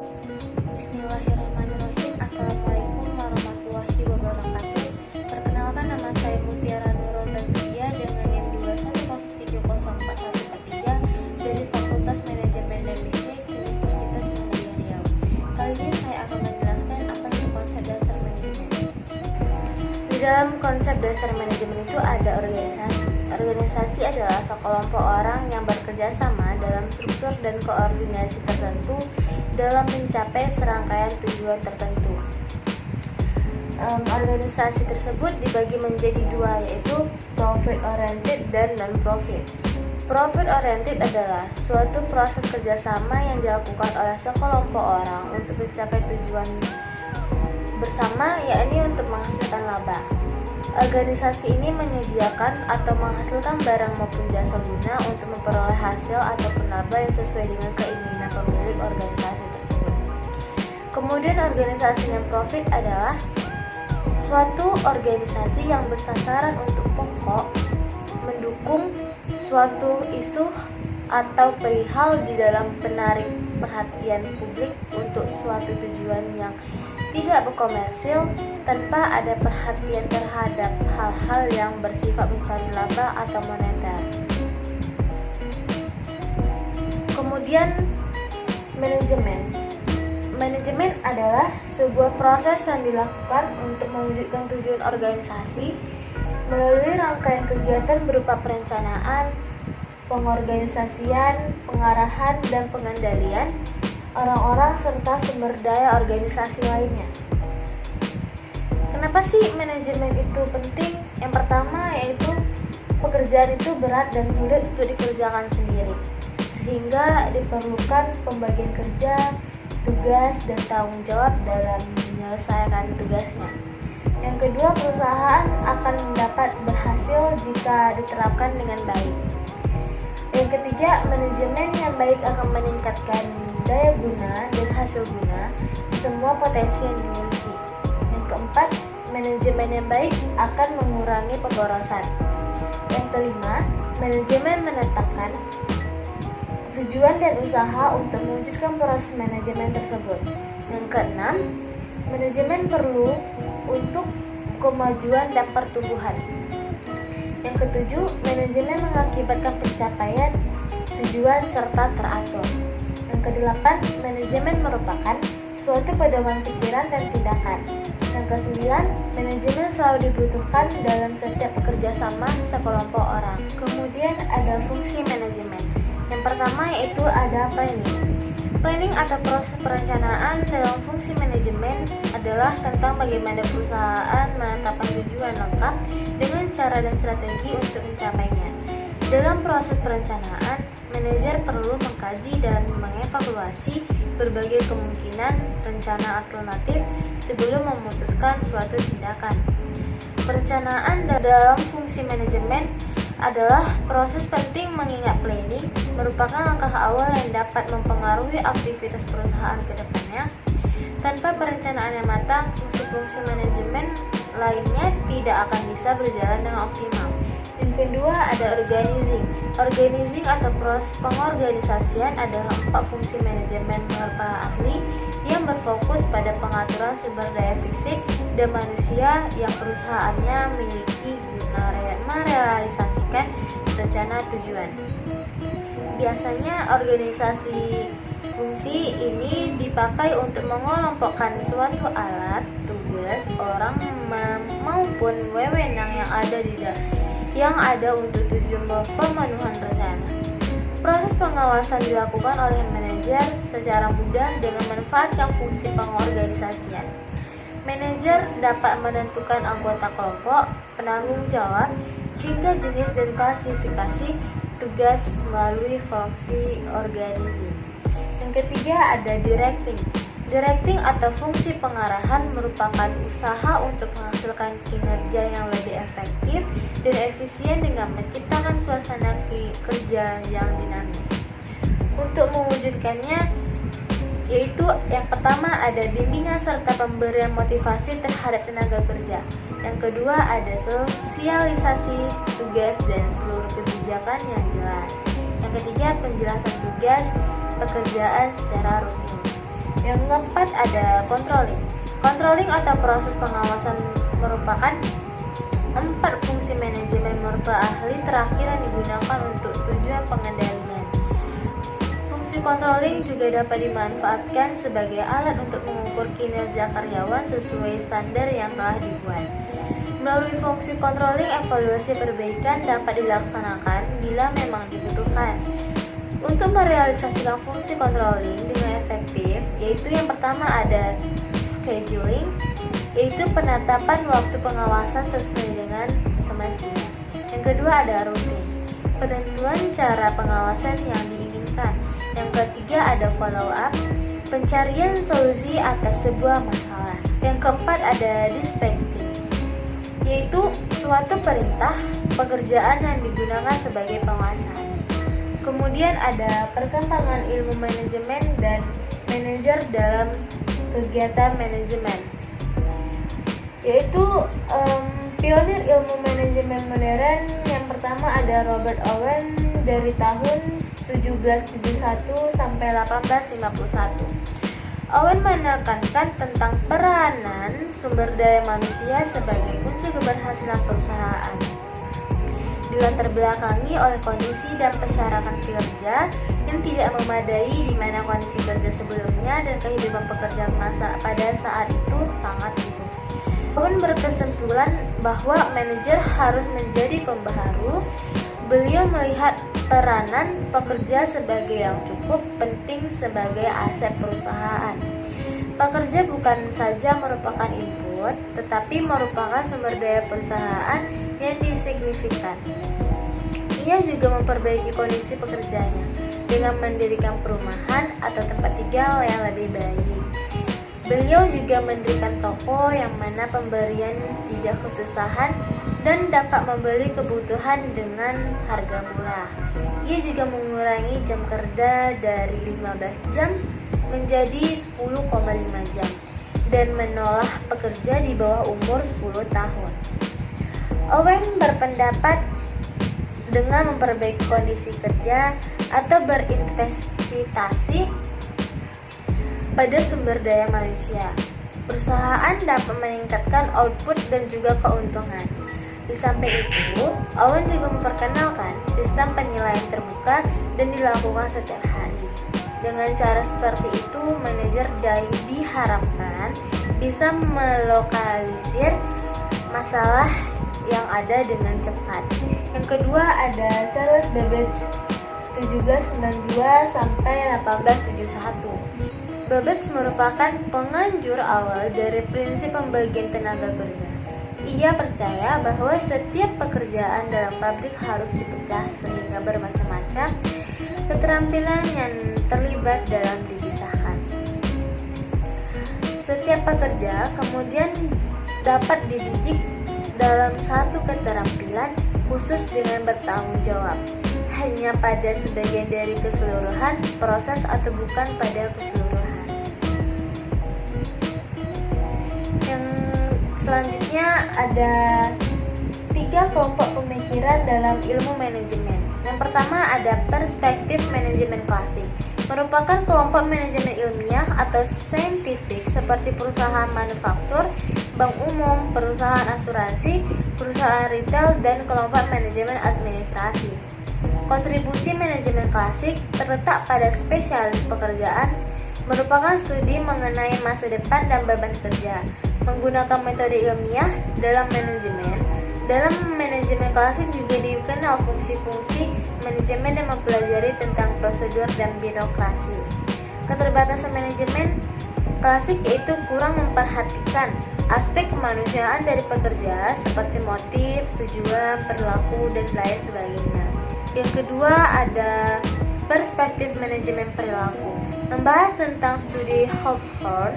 Bismillahirrahmanirrahim. Assalamualaikum warahmatullahi wabarakatuh. Perkenalkan, nama saya Mutiara Nurul Taskia dengan NIM 210304143 dari Fakultas Manajemen dan Bisnis Universitas Muhammadiyah Riau. Kali ini saya akan menjelaskan apa itu konsep dasar manajemen. Di dalam konsep dasar manajemen itu ada organisasi. Organisasi adalah sekelompok orang yang bekerja sama dalam struktur dan koordinasi tertentu dalam mencapai serangkaian tujuan tertentu. Organisasi tersebut dibagi menjadi dua, yaitu profit oriented dan non-profit. Profit oriented adalah suatu proses kerjasama yang dilakukan oleh sekelompok orang untuk mencapai tujuan bersama, yakni untuk menghasilkan laba. Organisasi ini menyediakan atau menghasilkan barang maupun jasa guna untuk memperoleh hasil ataupun laba yang sesuai dengan keinginan pemilik organisasi tersebut. Kemudian organisasi non-profit adalah suatu organisasi yang bersasaran untuk pokok mendukung suatu isu atau perihal di dalam menarik perhatian publik untuk suatu tujuan yang tidak berkomersil tanpa ada perhatian terhadap hal-hal yang bersifat mencari laba atau moneter. Kemudian manajemen. Manajemen adalah sebuah proses yang dilakukan untuk mewujudkan tujuan organisasi melalui rangkaian kegiatan berupa perencanaan, pengorganisasian, pengarahan, dan pengendalian orang-orang serta sumber daya organisasi lainnya. Kenapa sih manajemen itu penting? Yang pertama yaitu pekerjaan itu berat dan sulit untuk dikerjakan sendiri, sehingga diperlukan pembagian kerja, tugas, dan tanggung jawab dalam menyelesaikan tugasnya. Yang kedua, perusahaan akan dapat berhasil jika diterapkan dengan baik. Yang ketiga, manajemen yang baik akan meningkatkan daya guna dan hasil guna semua potensi yang dimiliki. Yang keempat, manajemen yang baik akan mengurangi pemborosan. Yang kelima, manajemen menetapkan tujuan dan usaha untuk mewujudkan proses manajemen tersebut. Yang keenam, manajemen perlu untuk kemajuan dan pertumbuhan. Yang ketujuh, manajemen mengakibatkan pencapaian tujuan serta teratur. Yang kedelapan, manajemen merupakan suatu pedoman pikiran dan tindakan. Yang kesembilan, manajemen selalu dibutuhkan dalam setiap kerjasama sekelompok orang. Kemudian ada fungsi manajemen. Yang pertama yaitu ada planning. Planning atau proses perencanaan dalam fungsi manajemen adalah tentang bagaimana perusahaan menetapkan tujuan lengkap dengan cara dan strategi untuk mencapainya. Dalam proses perencanaan, manajer perlu mengkaji dan mengevaluasi berbagai kemungkinan rencana alternatif sebelum memutuskan suatu tindakan. Perencanaan dalam fungsi manajemen adalah proses penting, mengingat planning merupakan langkah awal yang dapat mempengaruhi aktivitas perusahaan ke depannya. Tanpa perencanaan yang matang, fungsi-fungsi manajemen lainnya tidak akan bisa berjalan dengan optimal. Yang kedua ada organizing. Organizing atau proses pengorganisasian adalah 4 fungsi manajemen menurut para ahli yang berfokus pada pengaturan sumber daya fisik dan manusia yang perusahaannya miliki guna merealisasikan rencana tujuan. Biasanya organisasi fungsi ini dipakai untuk mengelompokkan suatu alat, tugas, orang maupun wewenang yang ada untuk tujuan pemenuhan rencana. Proses pengawasan dilakukan oleh manajer secara mudah dengan memanfaatkan fungsi pengorganisasian. Manajer dapat menentukan anggota kelompok, penanggung jawab, hingga jenis dan klasifikasi tugas melalui fungsi organizing. Yang ketiga ada directing. Directing atau fungsi pengarahan merupakan usaha untuk menghasilkan kinerja yang lebih efektif dan efisien dengan menciptakan suasana kerja yang dinamis. Untuk mewujudkannya, yaitu yang pertama ada bimbingan serta pemberian motivasi terhadap tenaga kerja. Yang kedua ada sosialisasi tugas dan seluruh kebijakan yang jelas. Yang ketiga penjelasan tugas pekerjaan secara rutin. Yang keempat ada controlling. Controlling atau proses pengawasan merupakan 4 fungsi manajemen menurut ahli terakhir yang digunakan untuk tujuan pengendalian. Fungsi controlling juga dapat dimanfaatkan sebagai alat untuk mengukur kinerja karyawan sesuai standar yang telah dibuat. Melalui fungsi controlling, evaluasi perbaikan dapat dilaksanakan bila memang dibutuhkan. Untuk merealisasikan fungsi controlling dengan efektif, yaitu yang pertama ada scheduling, yaitu penetapan waktu pengawasan sesuai dengan semestinya. Yang kedua ada routing, penentuan cara pengawasan yang diinginkan. Yang ketiga ada follow up, pencarian solusi atas sebuah masalah. Yang keempat ada dispatching, yaitu suatu perintah pekerjaan yang digunakan sebagai penguasa. Kemudian ada perkembangan ilmu manajemen dan manajer dalam kegiatan manajemen, yaitu pionir ilmu manajemen modern. Yang pertama ada Robert Owen dari tahun 1771 sampai 1851. Owen menekankan tentang peranan sumber daya manusia sebagai kunci keberhasilan perusahaan. Dilatar belakangi oleh kondisi dan persyaratan kerja yang tidak memadai, di mana kondisi kerja sebelumnya dan kehidupan pekerja pada saat itu sangat buruk. Owen berkesimpulan bahwa manajer harus menjadi pembaharu. Beliau melihat peranan pekerja sebagai yang cukup penting sebagai aset perusahaan. Pekerja bukan saja merupakan input, tetapi merupakan sumber daya perusahaan yang signifikan. Ia juga memperbaiki kondisi pekerjanya dengan mendirikan perumahan atau tempat tinggal yang lebih baik. Beliau juga mendirikan toko yang mana pemberian tidak kesusahan dan dapat membeli kebutuhan dengan harga murah. Ia juga mengurangi jam kerja dari 15 jam menjadi 10,5 jam dan menolak pekerja di bawah umur 10 tahun. Owen berpendapat dengan memperbaiki kondisi kerja atau berinvestasi pada sumber daya manusia, perusahaan dapat meningkatkan output dan juga keuntungan. Di samping itu, Owen juga memperkenalkan sistem penilaian terbuka dan dilakukan setiap hari. Dengan cara seperti itu, manajer diharapkan bisa melokalisir masalah yang ada dengan cepat. Yang kedua ada Charles Babbage 1792 sampai 1871. Babbage merupakan penganjur awal dari prinsip pembagian tenaga kerja. Ia percaya bahwa setiap pekerjaan dalam pabrik harus dipecah sehingga bermacam-macam keterampilan yang terlibat dalam dipisahkan. Setiap pekerja kemudian dapat dididik dalam satu keterampilan khusus dengan bertanggung jawab hanya pada sebagian dari keseluruhan proses atau bukan pada keseluruhan. Yang selanjutnya ada 3 kelompok pemikiran dalam ilmu manajemen. Yang pertama ada perspektif manajemen klasik, merupakan kelompok manajemen ilmiah atau saintifik seperti perusahaan manufaktur, bank umum, perusahaan asuransi, perusahaan retail, dan kelompok manajemen administrasi. Kontribusi manajemen klasik terletak pada spesialis pekerjaan, merupakan studi mengenai masa depan dan beban kerja, menggunakan metode ilmiah dalam manajemen. Dalam manajemen klasik juga dikenal fungsi-fungsi manajemen dan mempelajari tentang prosedur dan birokrasi. Keterbatasan manajemen klasik yaitu kurang memperhatikan aspek kemanusiaan dari pekerja seperti motif, tujuan, perilaku, dan lain sebagainya. Yang kedua ada perspektif manajemen perilaku, membahas tentang studi Hawthorne,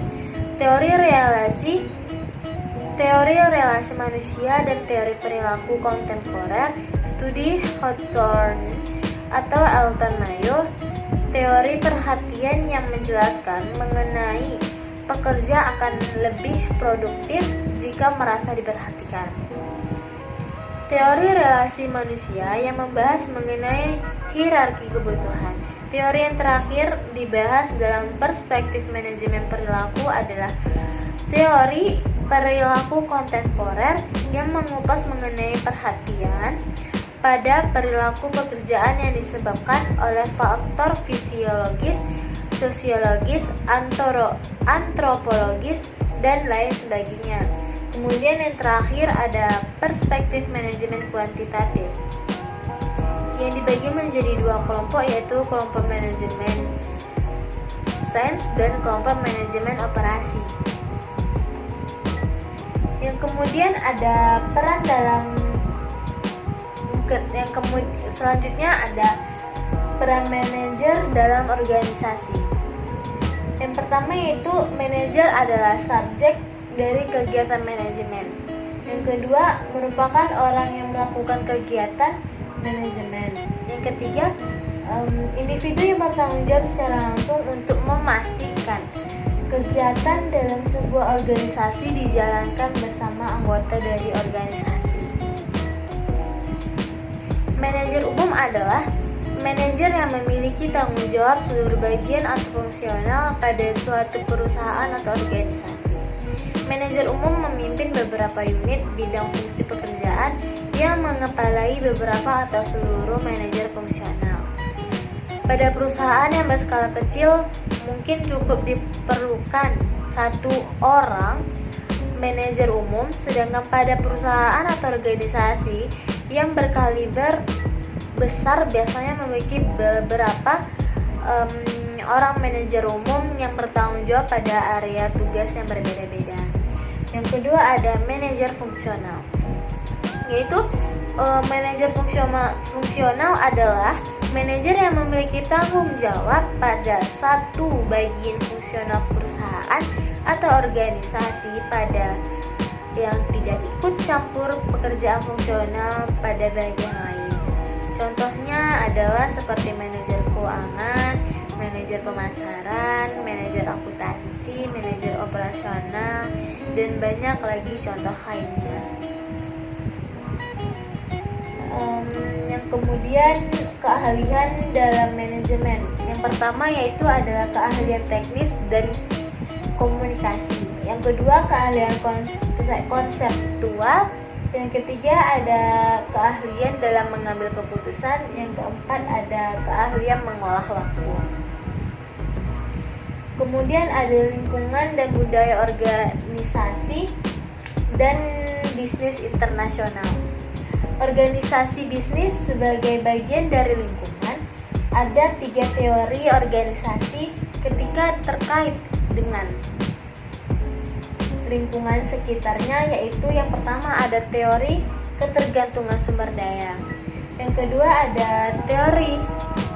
teori relasi manusia dan teori perilaku kontemporer. Studi Hawthorne atau Elton Mayo, teori perhatian yang menjelaskan mengenai pekerja akan lebih produktif jika merasa diperhatikan. Teori relasi manusia yang membahas mengenai hierarki kebutuhan. Teori yang terakhir dibahas dalam perspektif manajemen perilaku adalah teori perilaku kontemporer yang mengupas mengenai perhatian pada perilaku pekerjaan yang disebabkan oleh faktor fisiologis, sosiologis, antropologis, dan lain sebagainya. Kemudian yang terakhir ada perspektif manajemen kuantitatif yang dibagi menjadi dua kelompok, yaitu kelompok manajemen sains dan kelompok manajemen operasi. Yang kemudian ada peran dalam selanjutnya ada peran manajer dalam organisasi. Yang pertama yaitu manajer adalah subjek dari kegiatan manajemen. Yang kedua merupakan orang yang melakukan kegiatan manajemen. Yang ketiga, individu yang bertanggung jawab secara langsung untuk memastikan kegiatan dalam sebuah organisasi dijalankan bersama anggota dari organisasi. Manajer umum adalah manajer yang memiliki tanggung jawab seluruh bagian atau fungsional pada suatu perusahaan atau organisasi. Manajer umum memimpin beberapa unit bidang fungsi pekerjaan yang mengepalai beberapa atau seluruh manajer fungsional. Pada perusahaan yang berskala kecil, mungkin cukup diperlukan satu orang manajer umum, sedangkan pada perusahaan atau organisasi yang berkaliber besar biasanya memiliki beberapa orang manajer umum yang bertanggung jawab pada area tugas yang berbeda-beda. Yang kedua ada manajer fungsional, yaitu manajer fungsional adalah manajer yang memiliki tanggung jawab pada satu bagian fungsional perusahaan atau organisasi pada yang tidak ikut campur pekerjaan fungsional pada bagian lain. Contohnya adalah seperti manajer keuangan, manajer pemasaran, manajer akuntansi, manajer operasional, dan banyak lagi contoh lainnya. Yang kemudian keahlian dalam manajemen. Yang pertama yaitu adalah keahlian teknis dan komunikasi. Yang kedua keahlian konseptual. Yang ketiga ada keahlian dalam mengambil keputusan. Yang keempat ada keahlian mengolah waktu. Kemudian ada lingkungan dan budaya organisasi dan bisnis internasional. Organisasi bisnis sebagai bagian dari lingkungan. Ada 3 teori organisasi ketika terkait dengan lingkungan sekitarnya, yaitu yang pertama ada teori ketergantungan sumber daya. Yang kedua ada teori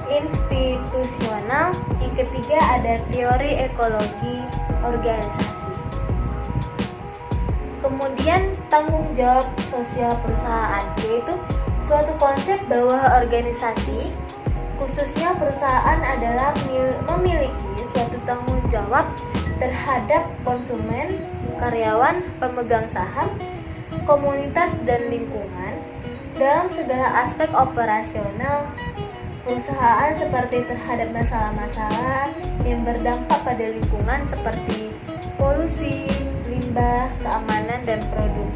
institusional. Yang ketiga ada teori ekologi organisasi. Kemudian tanggung jawab sosial perusahaan, yaitu suatu konsep bahwa organisasi, khususnya perusahaan, adalah memiliki suatu tanggung jawab terhadap konsumen, karyawan, pemegang saham, komunitas, dan lingkungan dalam segala aspek operasional perusahaan, seperti terhadap masalah-masalah yang berdampak pada lingkungan seperti polusi, limbah, keamanan dan produk,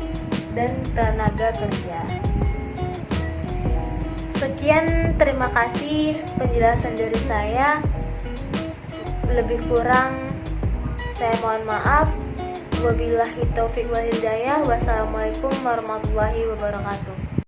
dan tenaga kerja. Sekian, terima kasih penjelasan dari saya. Lebih kurang saya mohon maaf. Wabillahi taufiq wal hidayah. Wassalamualaikum warahmatullahi wabarakatuh.